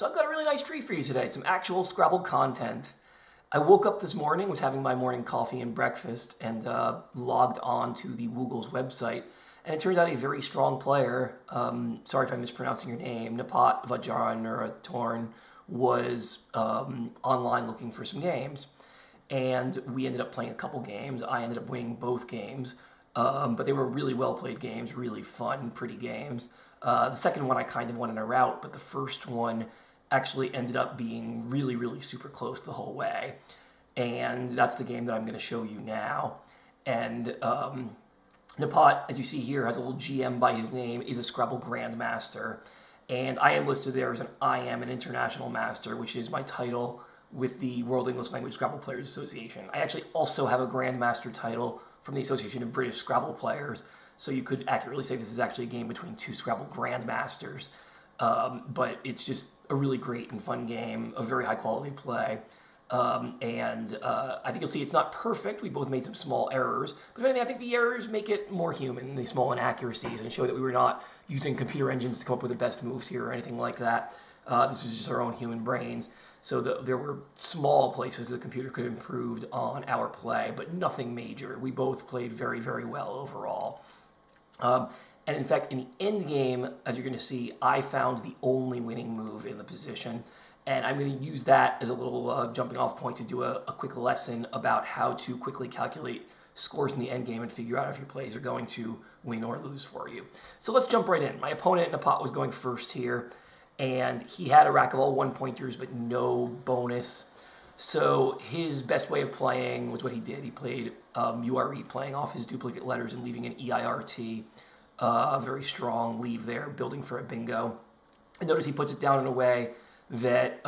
So I've got a really nice treat for you today, some actual Scrabble content. I woke up this morning, was having my morning coffee and breakfast, and logged on to the Woogle's website. And it turns out a very strong player, sorry if I'm mispronouncing your name, Napat Vajaranuratorn, was online looking for some games. And we ended up playing a couple games. I ended up winning both games, but they were really well played games, really fun, pretty games. The second one I kind of won in a rout, but the first one actually ended up being really, really super close the whole way. And that's the game that I'm going to show you now. And Napat, as you see here, has a little GM by his name, is a Scrabble Grandmaster. And I am listed there as I am an international master, which is my title with the World English Language Scrabble Players Association. I actually also have a Grandmaster title from the Association of British Scrabble Players, so you could accurately say this is actually a game between two Scrabble Grandmasters. But it's just a really great and fun game, a very high quality play. I think you'll see it's not perfect. We both made some small errors, but if anything, I think the errors make it more human, the small inaccuracies, and show that we were not using computer engines to come up with the best moves here or anything like that. This was just our own human brains. So there were small places the computer could have improved on our play, but nothing major. We both played very, very well overall. And in fact, in the end game, as you're going to see, I found the only winning move in the position. And I'm going to use that as a little jumping off point to do a quick lesson about how to quickly calculate scores in the end game and figure out if your plays are going to win or lose for you. So let's jump right in. My opponent, Napat, was going first here, and he had a rack of all one-pointers, but no bonus. So his best way of playing was what he did. He played URE, playing off his duplicate letters and leaving an EIRT. Very strong leave there, building for a bingo. And notice he puts it down in a way that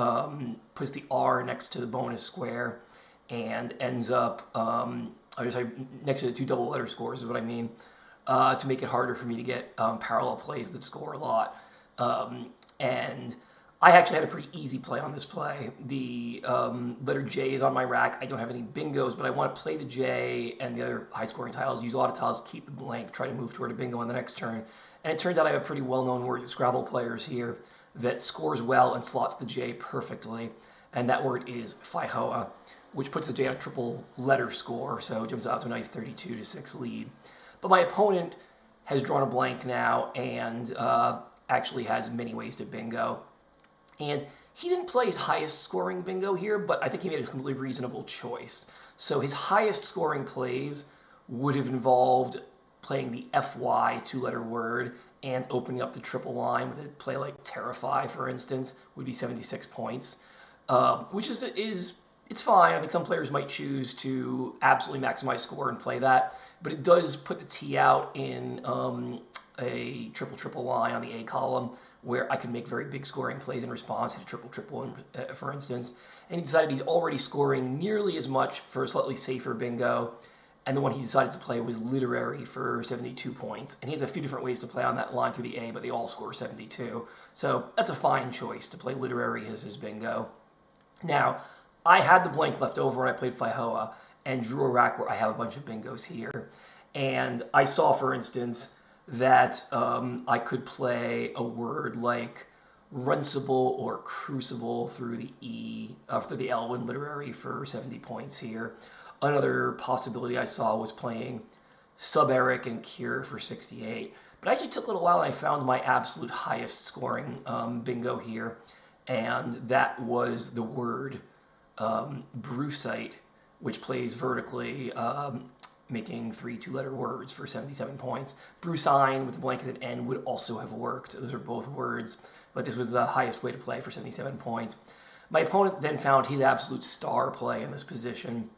puts the R next to the bonus square and ends up, next to the two double letter scores is what I mean, to make it harder for me to get parallel plays that score a lot. And I actually had a pretty easy play on this play. The letter J is on my rack. I don't have any bingos, but I want to play the J and the other high-scoring tiles, use a lot of tiles, keep the blank, try to move toward a bingo on the next turn. And it turns out I have a pretty well-known word, Scrabble players here, that scores well and slots the J perfectly. And that word is Faihoa, which puts the J on a triple letter score, so it jumps out to a nice 32-6 lead. But my opponent has drawn a blank now and actually has many ways to bingo. And he didn't play his highest scoring bingo here, but I think he made a completely reasonable choice. So his highest scoring plays would have involved playing the FY two-letter word and opening up the triple line with a play like Terrify, for instance, would be 76 points, which is it's fine. I think some players might choose to absolutely maximize score and play that, but it does put the T out in a triple line on the A column, where I can make very big scoring plays in response, hit a triple, for instance. And he decided he's already scoring nearly as much for a slightly safer bingo. And the one he decided to play was literary for 72 points. And he has a few different ways to play on that line through the A, but they all score 72. So that's a fine choice to play literary as his bingo. Now, I had the blank left over and I played Faihoa and drew a rack where I have a bunch of bingos here. And I saw, for instance, that I could play a word like runcible or crucible through the through the L in literary for 70 points here. Another possibility I saw was playing sub-Eric and cure for 68. But it actually took a little while and I found my absolute highest scoring bingo here. And that was the word brucite, which plays vertically, making three two-letter words for 77 points. Brucine with the blank as an N would also have worked. Those are both words, but this was the highest way to play for 77 points. My opponent then found his absolute star play in this position.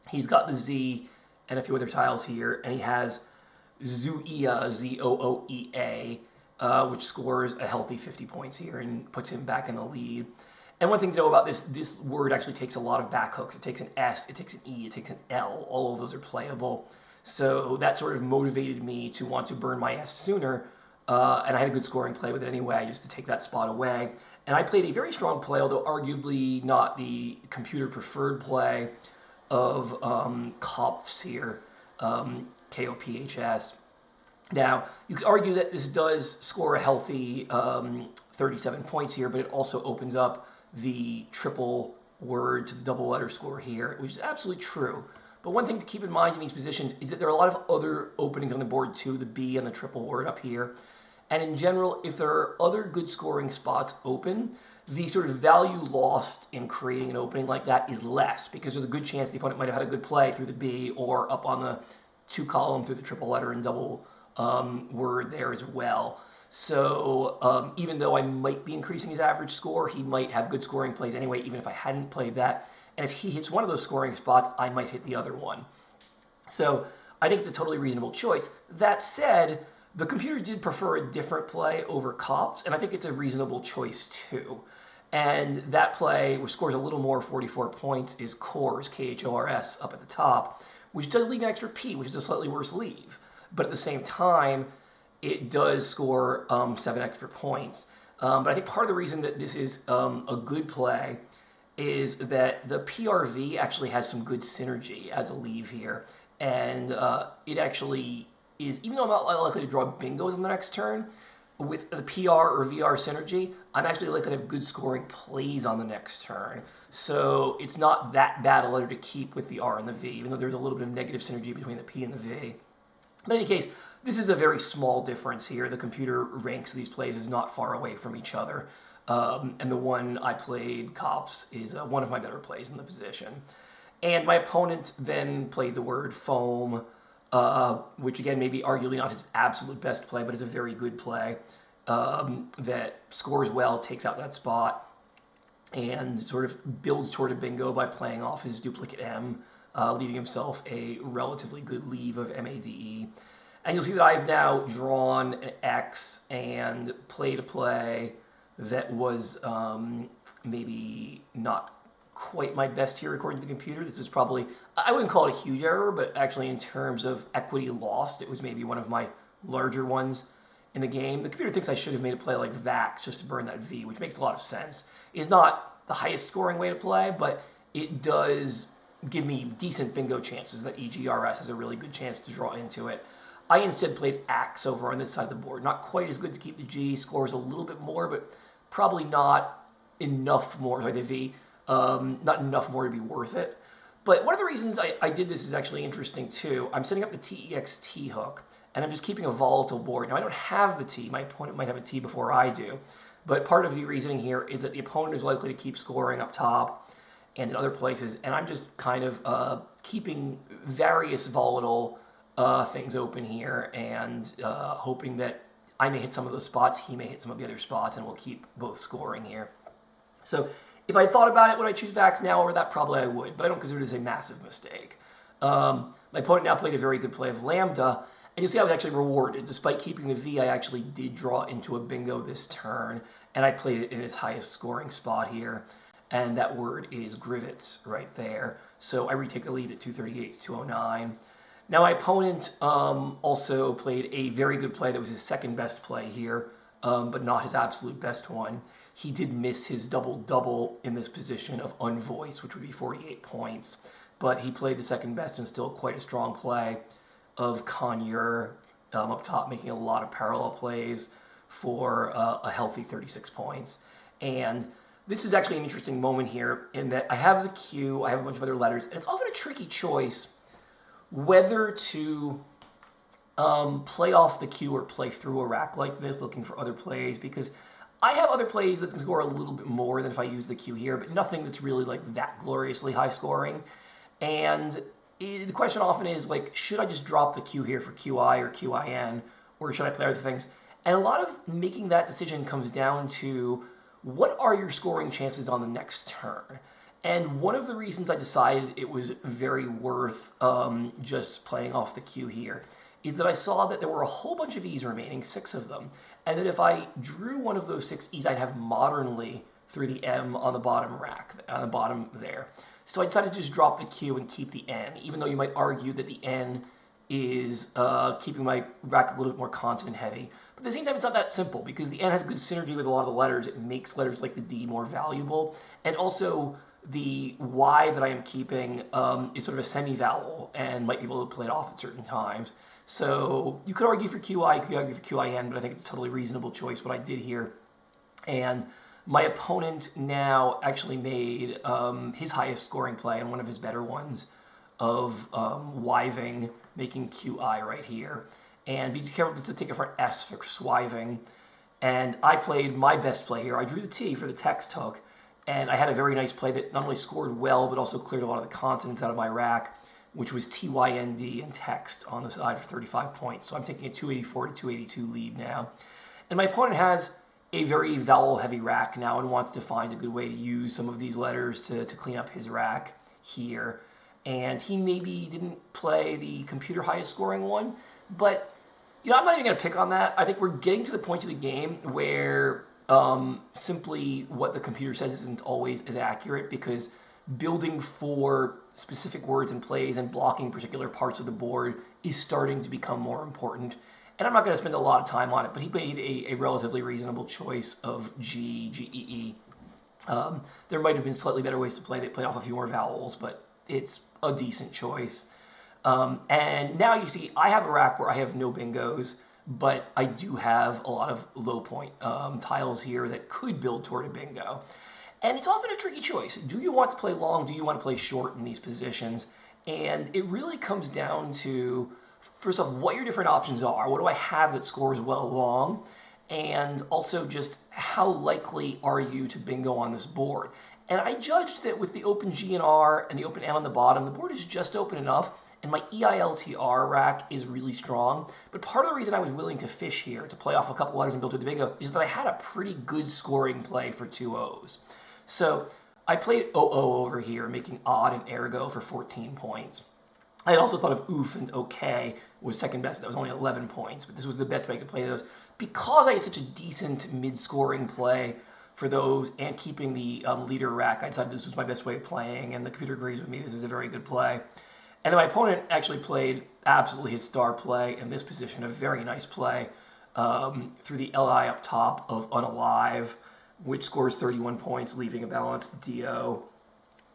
He's got the Z and a few other tiles here, and he has Zooea, Z-O-O-E-A, which scores a healthy 50 points here and puts him back in the lead. And one thing to know about this word actually takes a lot of back hooks. It takes an S, it takes an E, it takes an L. All of those are playable. So that sort of motivated me to want to burn my S sooner. And I had a good scoring play with it anyway, just to take that spot away. And I played a very strong play, although arguably not the computer-preferred play of Kopfs here, K-O-P-H-S. Now, you could argue that this does score a healthy 37 points here, but it also opens up the triple word to the double letter score here, which is absolutely true. But one thing to keep in mind in these positions is that there are a lot of other openings on the board too, the B and the triple word up here. And in general, if there are other good scoring spots open, the sort of value lost in creating an opening like that is less, because there's a good chance the opponent might have had a good play through the B or up on the 2 column through the triple letter and double word there as well. So even though I might be increasing his average score, he might have good scoring plays anyway, even if I hadn't played that. And if he hits one of those scoring spots, I might hit the other one. So I think it's a totally reasonable choice. That said, the computer did prefer a different play over Kops, and I think it's a reasonable choice too. And that play, which scores a little more, 44 points, is Khors, Khors, up at the top, which does leave an extra P, which is a slightly worse leave. But at the same time, it does score 7 extra points. But I think part of the reason that this is a good play is that the PRV actually has some good synergy as a leave here. And it actually is, even though I'm not likely to draw bingos on the next turn, with the PR or VR synergy, I'm actually likely to have good scoring plays on the next turn. So it's not that bad a letter to keep with the R and the V, even though there's a little bit of negative synergy between the P and the V. But in any case, this is a very small difference here. The computer ranks these plays as not far away from each other. And the one I played, Kops, is one of my better plays in the position. And my opponent then played the word foam, which again may be arguably not his absolute best play, but is a very good play that scores well, takes out that spot, and sort of builds toward a bingo by playing off his duplicate M, leaving himself a relatively good leave of MADE. And you'll see that I've now drawn an X and played a play that was maybe not quite my best here according to the computer. This is probably, I wouldn't call it a huge error, but actually in terms of equity lost, it was maybe one of my larger ones in the game. The computer thinks I should have made a play like Vax just to burn that V, which makes a lot of sense. It's not the highest scoring way to play, but it does give me decent bingo chances that EGRS has a really good chance to draw into it. I instead played Axe over on this side of the board. Not quite as good to keep the G, scores a little bit more, but probably not enough more, sorry, the V, not enough more to be worth it. But one of the reasons I did this is actually interesting too. I'm setting up the TEXT hook, and I'm just keeping a volatile board. Now I don't have the T, my opponent might have a T before I do, but part of the reasoning here is that the opponent is likely to keep scoring up top and in other places, and I'm just kind of keeping various volatile things open here and hoping that I may hit some of those spots, he may hit some of the other spots, and we'll keep both scoring here. So if I thought about it, would I choose Vax now over that? Probably I would, but I don't consider this a massive mistake. My opponent now played a very good play of Lambda, and you'll see I was actually rewarded. Despite keeping the V, I actually did draw into a bingo this turn, and I played it in its highest scoring spot here, and that word is Grivets right there. So I retake the lead at 238 to 209. Now my opponent also played a very good play that was his second best play here, but not his absolute best one. He did miss his double-double in this position of unvoiced, which would be 48 points, but he played the second best and still quite a strong play of Conure up top, making a lot of parallel plays for a healthy 36 points. And this is actually an interesting moment here in that I have the Q, I have a bunch of other letters, and it's often a tricky choice whether to play off the Q or play through a rack like this, looking for other plays, because I have other plays that can score a little bit more than if I use the Q here, but nothing that's really like that gloriously high scoring. And the question often is like, should I just drop the Q here for QI or QIN, or should I play other things? And a lot of making that decision comes down to what are your scoring chances on the next turn? And one of the reasons I decided it was very worth just playing off the Q here is that I saw that there were a whole bunch of E's remaining, 6 of them, and that if I drew one of those 6 E's, I'd have modernly through the M on the bottom rack, on the bottom there. So I decided to just drop the Q and keep the N, even though you might argue that the N is keeping my rack a little bit more constant heavy. But at the same time, it's not that simple, because the N has good synergy with a lot of the letters. It makes letters like the D more valuable, and also the Y that I am keeping is sort of a semi-vowel and might be able to play it off at certain times. So you could argue for QI, you could argue for QIN, but I think it's a totally reasonable choice what I did here. And my opponent now actually made his highest scoring play and one of his better ones of wiving, making QI right here. And be careful to take it for an S for swiving. And I played my best play here. I drew the T for the text hook, and I had a very nice play that not only scored well, but also cleared a lot of the consonants out of my rack, which was TYND and text on the side for 35 points. So I'm taking a 284 to 282 lead now. And my opponent has a very vowel-heavy rack now and wants to find a good way to use some of these letters to clean up his rack here. And he maybe didn't play the computer highest scoring one, but I'm not even going to pick on that. I think we're getting to the point of the game where simply what the computer says isn't always as accurate, because building for specific words and plays and blocking particular parts of the board is starting to become more important. And I'm not going to spend a lot of time on it, but he made a relatively reasonable choice of G, G-E-E. There might have been slightly better ways to play. They played off a few more vowels, but it's a decent choice. And now you see I have a rack where I have no bingos, but I do have a lot of low point tiles here that could build toward a bingo. And it's often a tricky choice. Do you want to play long? Do you want to play short in these positions? And it really comes down to, first off, what your different options are. What do I have that scores well long? And also just how likely are you to bingo on this board? And I judged that with the open G and R and the open M on the bottom, the board is just open enough, and my EILTR rack is really strong. But part of the reason I was willing to fish here, to play off a couple letters and build to the bingo, is that I had a pretty good scoring play for 2 O's. So I played OO over here, making odd and ergo for 14 points. I had also thought of oof and okay was second best. That was only 11 points, but this was the best way I could play those. Because I had such a decent mid-scoring play for those and keeping the leader rack, I decided this was my best way of playing, and the computer agrees with me. This is a very good play. And then my opponent actually played absolutely his star play in this position, a very nice play through the LI up top of Unalive, which scores 31 points, leaving a balanced DO.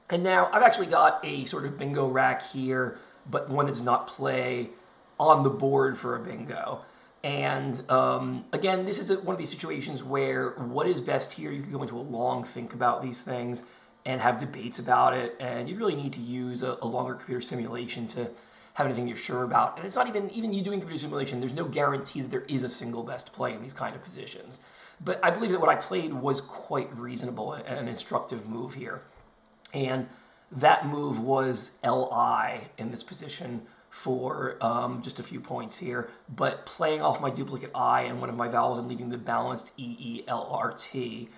And now I've actually got a sort of bingo rack here, but one that does not play on the board for a bingo. And again, this is one of these situations where what is best here, you can go into a long think about these things and have debates about it, and you really need to use a longer computer simulation to have anything you're sure about. And it's not even you doing computer simulation, there's no guarantee that there is a single best play in these kind of positions. But I believe that what I played was quite reasonable and an instructive move here. And that move was LI in this position for just a few points here, but playing off my duplicate I and one of my vowels and leaving the balanced EELRT.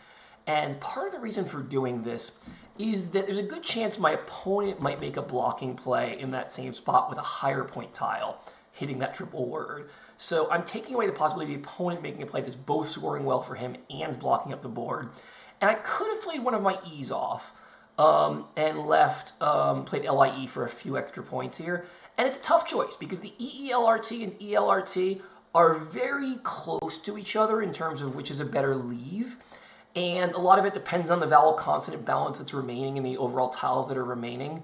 And part of the reason for doing this is that there's a good chance my opponent might make a blocking play in that same spot with a higher point tile, hitting that triple word. So I'm taking away the possibility of the opponent making a play that's both scoring well for him and blocking up the board. And I could have played one of my E's off and played LIE for a few extra points here. And it's a tough choice because the EELRT and ELRT are very close to each other in terms of which is a better leave. And a lot of it depends on the vowel consonant balance that's remaining and the overall tiles that are remaining,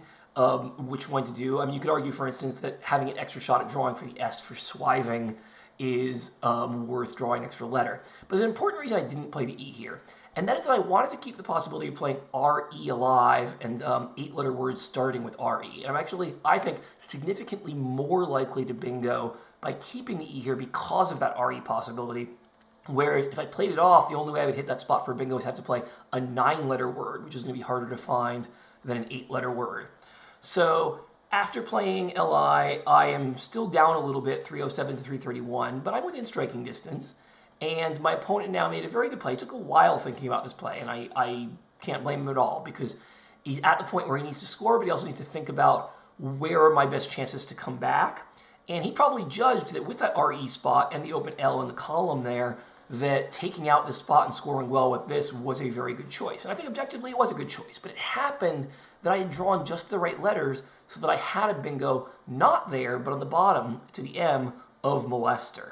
which one to do. I mean, you could argue, for instance, that having an extra shot at drawing for the S for swiving is worth drawing an extra letter. But there's an important reason I didn't play the E here, and that is that I wanted to keep the possibility of playing RE alive and 8-letter words starting with RE. And I'm actually, I think, significantly more likely to bingo by keeping the E here because of that RE possibility. Whereas if I played it off, the only way I would hit that spot for bingo is have to play a 9-letter word, which is going to be harder to find than an 8-letter word. So after playing LI, I am still down a little bit, 307 to 331, but I'm within striking distance. And my opponent now made a very good play. It took a while thinking about this play, and I can't blame him at all because he's at the point where he needs to score, but he also needs to think about where are my best chances to come back. And he probably judged that with that RE spot and the open L in the column there, that taking out this spot and scoring well with this was a very good choice. And I think objectively it was a good choice, but it happened that I had drawn just the right letters so that I had a bingo not there, but on the bottom to the M of molester.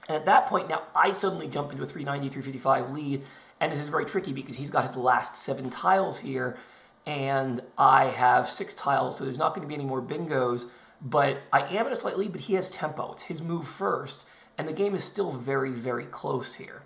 And at that point now, I suddenly jump into a 390, 355 lead, and this is very tricky because he's got his last 7 tiles here, and I have 6 tiles, so there's not going to be any more bingos, but I am at a slight lead, but he has tempo. It's his move first, and the game is still very, very close here.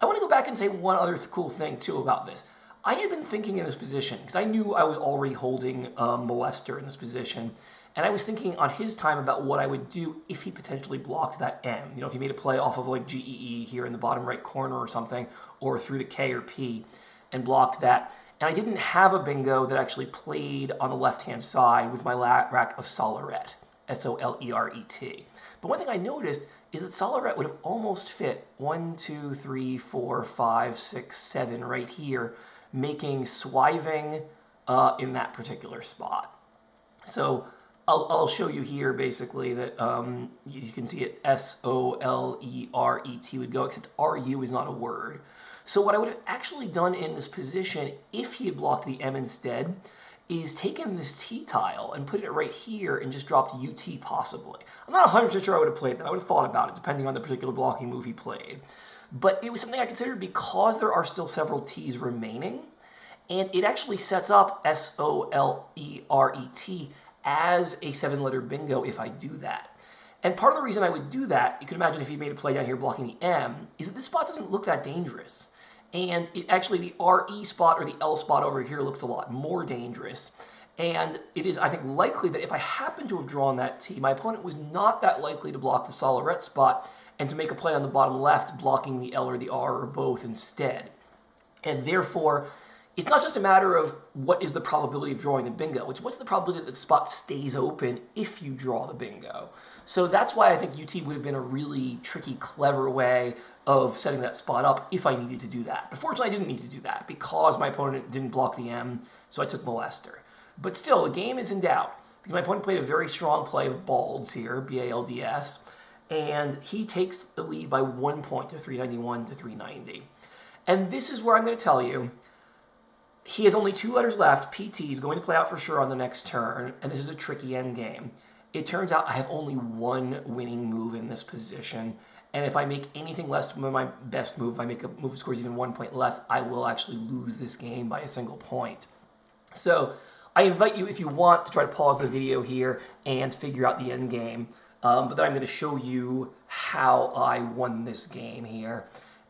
I want to go back and say one other cool thing too about this. I had been thinking in this position, because I knew I was already holding Molester in this position, and I was thinking on his time about what I would do if he potentially blocked that M. You know, if he made a play off of like GEE here in the bottom right corner or something, or through the K or P, and blocked that. And I didn't have a bingo that actually played on the left-hand side with my rack of Soleret, S-O-L-E-R-E-T. But one thing I noticed is that Soleret would have almost fit 1, 2, 3, 4, 5, 6, 7 right here, making swiving in that particular spot. So I'll show you here basically that you can see it S-O-L-E-R-E-T would go, except R-U is not a word. So what I would have actually done in this position, if he had blocked the M instead, is taken this T tile and put it right here and just dropped UT possibly. I'm not 100% sure I would have played that. I would have thought about it depending on the particular blocking move he played. But it was something I considered because there are still several T's remaining, and it actually sets up S-O-L-E-R-E-T as a 7-letter bingo if I do that. And part of the reason I would do that, you can imagine if he made a play down here blocking the M, is that this spot doesn't look that dangerous. And it actually, the RE spot or the L spot over here looks a lot more dangerous. And it is, I think, likely that if I happen to have drawn that T, my opponent was not that likely to block the Soleret spot and to make a play on the bottom left, blocking the L or the R or both instead. And therefore, it's not just a matter of what is the probability of drawing the bingo, it's what's the probability that the spot stays open if you draw the bingo. So that's why I think UT would have been a really tricky, clever way of setting that spot up if I needed to do that. But fortunately, I didn't need to do that because my opponent didn't block the M, so I took Molester. But still, the game is in doubt because my opponent played a very strong play of Balds here, B-A-L-D-S, and he takes the lead by 1 point to 391 to 390. And this is where I'm going to tell you he has only 2 letters left. PT is going to play out for sure on the next turn, and this is a tricky endgame. It turns out I have only 1 winning move in this position, and if I make anything less than my best move, if I make a move that scores even 1 point less, I will actually lose this game by a single point. So I invite you, if you want, to try to pause the video here and figure out the end game. But then I'm going to show you how I won this game here.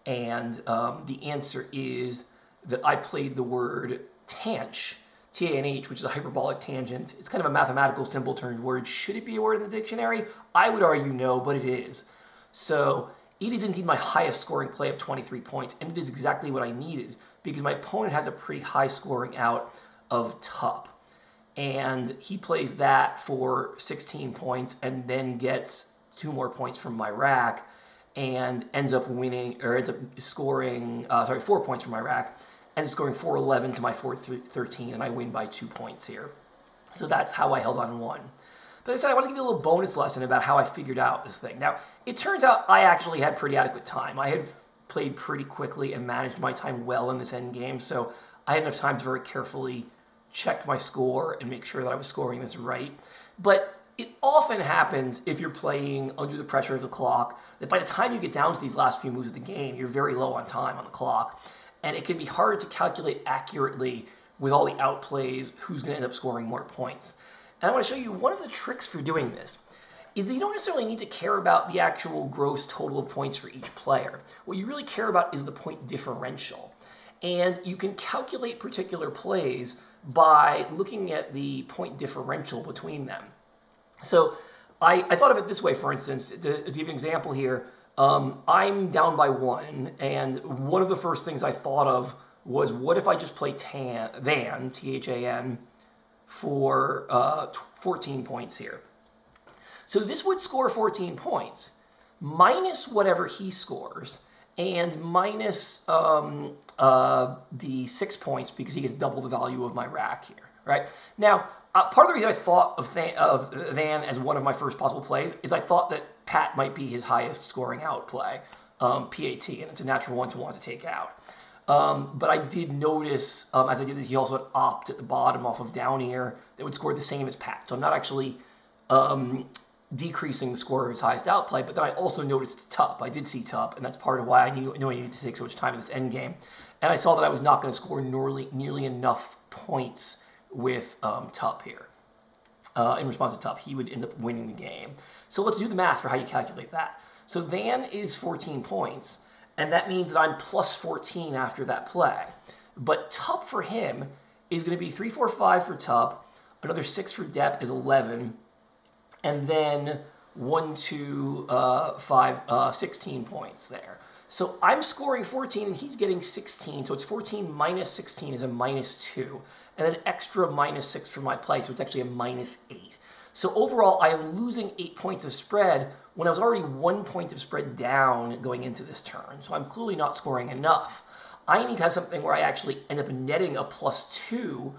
And the answer is that I played the word tanh, T-A-N-H, which is a hyperbolic tangent. It's kind of a mathematical symbol turned word. Should it be a word in the dictionary? I would argue no, but it is. So it is indeed my highest scoring play of 23 points, and it is exactly what I needed because my opponent has a pretty high scoring out of Tup. And he plays that for 16 points and then gets 2 more points from my rack and ends up winning, or ends up scoring, 4 points from my rack, ends up scoring 411 to my 413, and I win by 2 points here. So that's how I held on 1. But as I said, I want to give you a little bonus lesson about how I figured out this thing. Now, it turns out I actually had pretty adequate time. I had played pretty quickly and managed my time well in this end game, so I had enough time to very carefully check my score and make sure that I was scoring this right. But it often happens if you're playing under the pressure of the clock that by the time you get down to these last few moves of the game, you're very low on time on the clock. And it can be hard to calculate accurately with all the outplays who's going to end up scoring more points. And I want to show you one of the tricks for doing this is that you don't necessarily need to care about the actual gross total of points for each player. What you really care about is the point differential. And you can calculate particular plays by looking at the point differential between them. So I thought of it this way, for instance, to give you an example here. I'm down by 1, and one of the first things I thought of was, what if I just play Than, T-H-A-N, for 14 points here. So this would score 14 points, minus whatever he scores, and minus the 6 points because he gets double the value of my rack here, right? Now, part of the reason I thought of Than as one of my first possible plays is I thought that Pat might be his highest scoring out play, P-A-T, and it's a natural one to want to take out. But I did notice, as I did, that he also had opt at the bottom off of down here that would score the same as Pat. So I'm not actually decreasing the score of his highest outplay, but then I also noticed Tup. I did see Tup, and that's part of why I knew I needed to take so much time in this end game. And I saw that I was not going to score nearly enough points with Tup here. In response to Tup, he would end up winning the game. So let's do the math for how you calculate that. So Than is 14 points, and that means that I'm plus 14 after that play. But Tup for him is going to be 3, 4, 5 for Tup, another 6 for Depp is 11, and then 1, 2, 5, 16 points there. So I'm scoring 14 and he's getting 16, so it's 14 minus 16 is a minus 2, and then extra minus 6 for my play, so it's actually a minus 8. So overall, I am losing 8 points of spread when I was already 1 point of spread down going into this turn, so I'm clearly not scoring enough. I need to have something where I actually end up netting a plus 2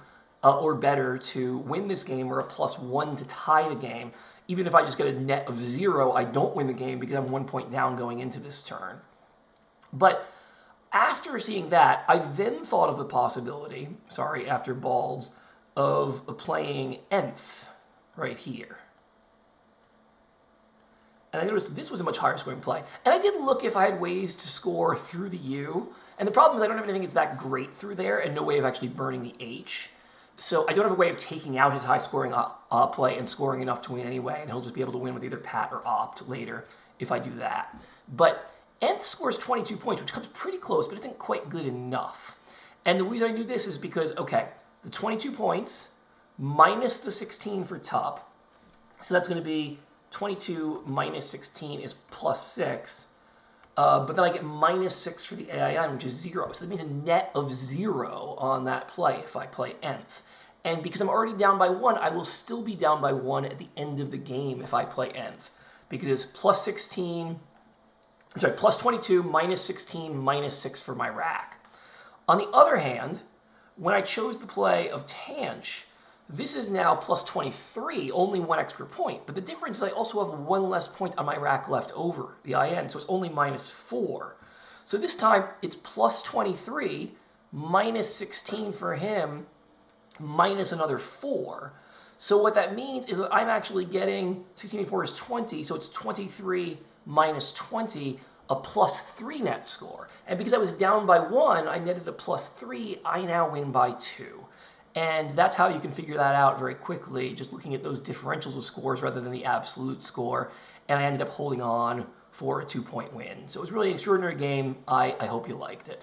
or better to win this game, or a plus 1 to tie the game. Even if I just get a net of 0, I don't win the game because I'm 1 point down going into this turn. But after seeing that, I then thought of the possibility, after balls, of playing nth right here. And I noticed this was a much higher scoring play. And I did look if I had ways to score through the U. And the problem is I don't have anything that's that great through there and no way of actually burning the H. So I don't have a way of taking out his high scoring play and scoring enough to win anyway. And he'll just be able to win with either pat or opt later if I do that. But nth scores 22 points, which comes pretty close, but isn't quite good enough. And the reason I knew this is because, okay, the 22 points minus the 16 for Tup. So that's going to be 22 minus 16 is plus 6. But then I get minus 6 for the AIN, which is 0. So that means a net of 0 on that play if I play nth. And because I'm already down by 1, I will still be down by 1 at the end of the game if I play nth. Because it's plus 22 minus 16 minus 6 for my rack. On the other hand, when I chose the play of Tanch, this is now plus 23, only 1 extra point. But the difference is I also have 1 less point on my rack left over, the IN, so it's only minus 4. So this time it's plus 23 minus 16 for him minus another 4. So what that means is that I'm actually getting 16 and 4 is 20, so it's 23 minus 20, a plus 3 net score. And because I was down by 1, I netted a plus 3, I now win by 2. And that's how you can figure that out very quickly, just looking at those differentials of scores rather than the absolute score. And I ended up holding on for a 2-point win. So it was really an extraordinary game. I hope you liked it.